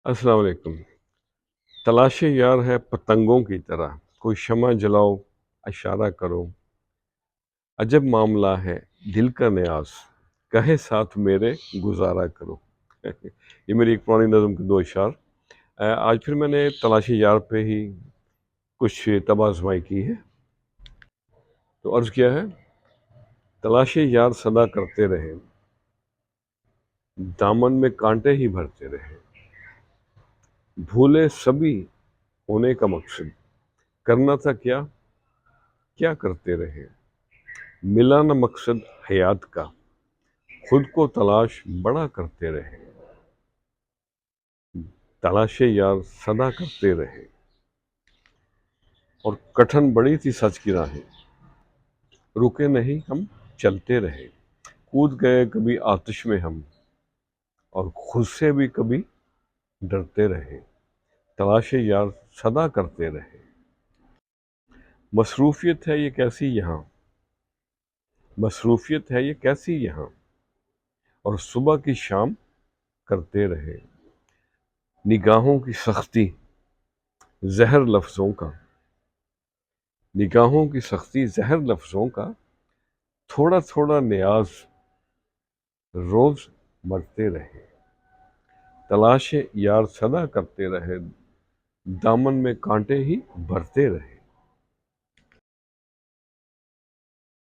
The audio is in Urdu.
السلام علیکم۔ تلاش یار ہے پتنگوں کی طرح، کوئی شمع جلاؤ، اشارہ کرو، عجب معاملہ ہے دل کا نیاز، کہے ساتھ میرے گزارا کرو۔ یہ میری ایک پرانی نظم کے دو اشعار۔ آج پھر میں نے تلاش یار پہ ہی کچھ طبع آزمائی کی ہے۔ تو عرض کیا ہے، تلاش یار صدا کرتے رہے، دامن میں کانٹے ہی بھرتے رہے، بھولے سبھی ہونے کا مقصد، کرنا تھا کیا کیا کرتے رہے، ملا نہ مقصد حیات کا، خود کو تلاش بڑا کرتے رہے، تلاش یار صدا کرتے رہے۔ اور کٹھن بڑی تھی سچ کی راہیں، رکے نہیں ہم چلتے رہے، کود گئے کبھی آتش میں ہم، اور خود سے بھی کبھی ڈرتے رہے، تلاش یار صدا کرتے رہے۔ مصروفیت ہے یہ کیسی یہاں، مصروفیت ہے یہ کیسی یہاں، اور صبح کی شام کرتے رہے، نگاہوں کی سختی زہر لفظوں کا، نگاہوں کی سختی زہر لفظوں کا، تھوڑا تھوڑا نیاز روز مرتے رہے، تلاش یار صدا کرتے رہے، دامن میں کانٹے ہی بھرتے رہے۔